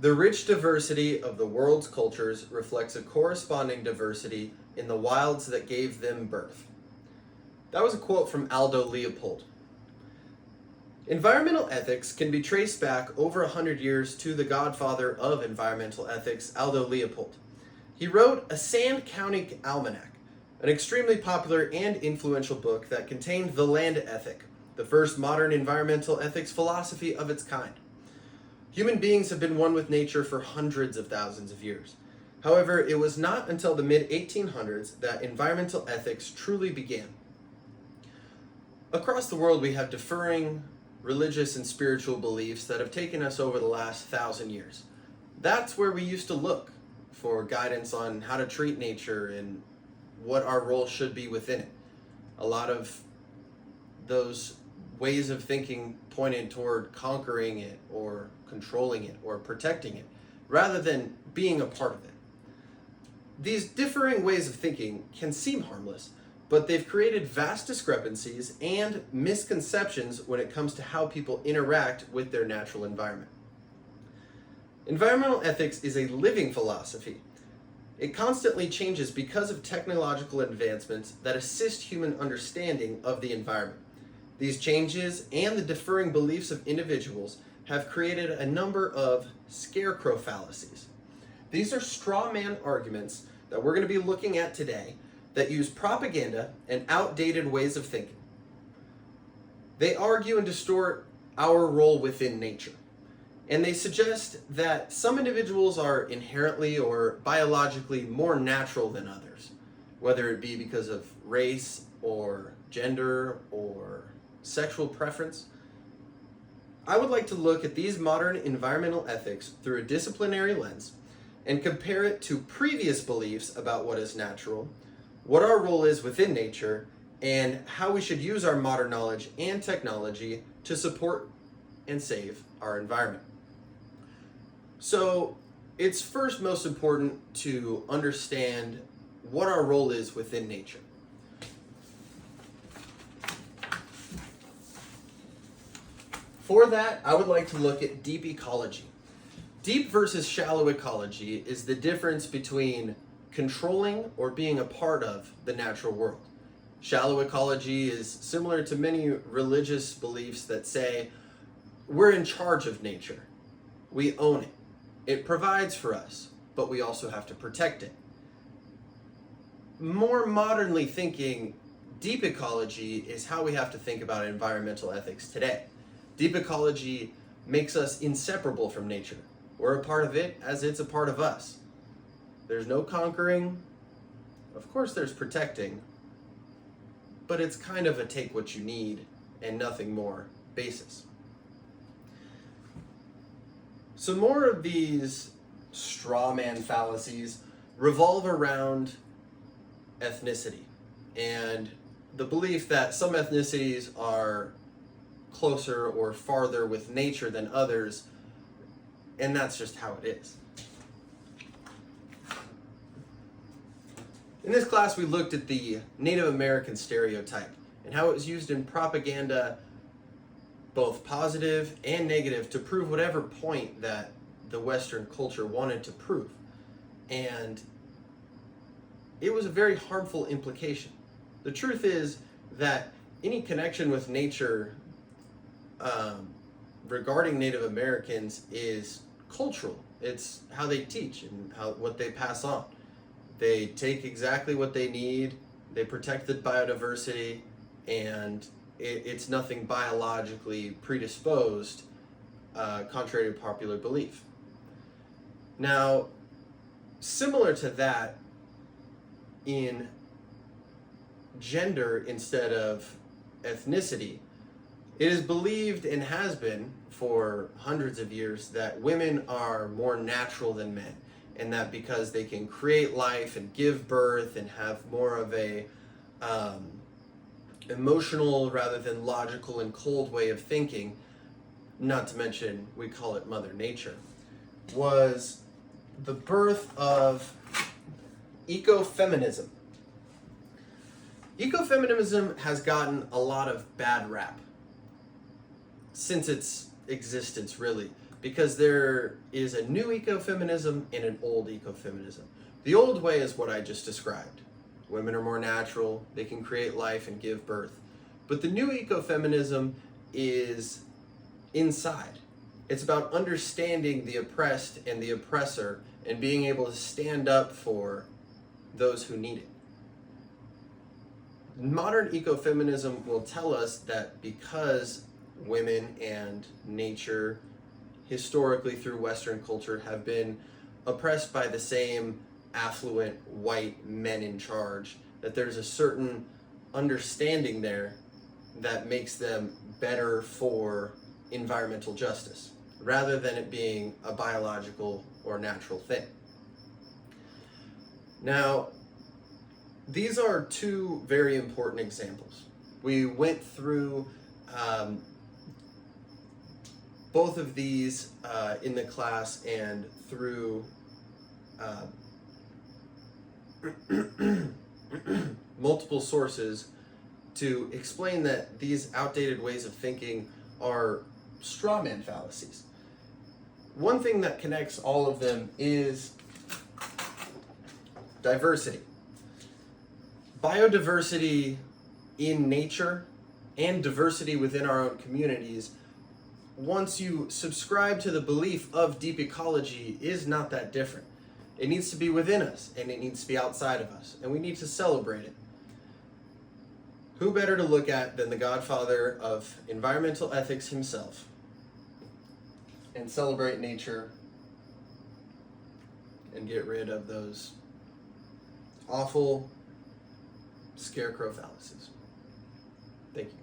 The rich diversity of the world's cultures reflects a corresponding diversity in the wilds that gave them birth. That was a quote from Aldo Leopold. Environmental ethics can be traced back over 100 years to the godfather of environmental ethics, Aldo Leopold. He wrote a Sand County Almanac, an extremely popular and influential book that contained the land ethic, the first modern environmental ethics philosophy of its kind. Human beings have been one with nature for hundreds of thousands of years. However, it was not until the mid-1800s that environmental ethics truly began. Across the world, we have differing religious and spiritual beliefs that have taken us over the last 1,000 years. That's where we used to look for guidance on how to treat nature and what our role should be within it. A lot of those ways of thinking pointed toward conquering it or controlling it or protecting it, rather than being a part of it. These differing ways of thinking can seem harmless, but they've created vast discrepancies and misconceptions when it comes to how people interact with their natural environment. Environmental ethics is a living philosophy. It constantly changes because of technological advancements that assist human understanding of the environment. These changes and the differing beliefs of individuals have created a number of Scarecrow fallacies. These are straw man arguments that we're going to be looking at today that use propaganda and outdated ways of thinking. They argue and distort our role within nature. And they suggest that some individuals are inherently or biologically more natural than others, whether it be because of race or gender or sexual preference. I would like to look at these modern environmental ethics through a disciplinary lens and compare it to previous beliefs about what is natural, what our role is within nature, and how we should use our modern knowledge and technology to support and save our environment. So it's first most important to understand what our role is within nature. For that, I would like to look at deep ecology. Deep versus shallow ecology is the difference between controlling or being a part of the natural world. Shallow ecology is similar to many religious beliefs that say we're in charge of nature. We own it. It provides for us, but we also have to protect it. More modernly thinking, deep ecology is how we have to think about environmental ethics today. Deep ecology makes us inseparable from nature. We're a part of it as it's a part of us. There's no conquering. Of course there's protecting, but it's kind of a take what you need and nothing more basis. So more of these straw man fallacies revolve around ethnicity and the belief that some ethnicities are closer or farther with nature than others, and that's just how it is. In this class, we looked at the Native American stereotype and how it was used in propaganda, both positive and negative, to prove whatever point that the Western culture wanted to prove. And it was a very harmful implication. The truth is that any connection with nature regarding Native Americans is cultural. It's how they teach and what they pass on. They take exactly what they need, they protect the biodiversity, and it's nothing biologically predisposed, contrary to popular belief. Now, similar to that, in gender instead of ethnicity, it is believed and has been for hundreds of years that women are more natural than men, and that because they can create life and give birth and have more of a emotional rather than logical and cold way of thinking, not to mention we call it Mother Nature, was the birth of ecofeminism. Ecofeminism has gotten a lot of bad rap since its existence, really, because there is a new ecofeminism and an old ecofeminism. The old way is what I just described. Women are more natural, they can create life and give birth. But the new ecofeminism is inside. It's about understanding the oppressed and the oppressor and being able to stand up for those who need it. Modern ecofeminism will tell us that because women and nature, historically through Western culture, have been oppressed by the same affluent white men in charge, that there's a certain understanding there that makes them better for environmental justice, rather than it being a biological or natural thing. Now, these are two very important examples. We went through both of these in the class and through multiple sources to explain that these outdated ways of thinking are straw man fallacies. One thing that connects all of them is diversity. Biodiversity in nature and diversity within our own communities, once you subscribe to the belief of deep ecology, is not that different. It needs to be within us and it needs to be outside of us, and we need to celebrate it. Who better to look at than the godfather of environmental ethics himself, and celebrate nature and get rid of those awful Scarecrow fallacies. Thank you.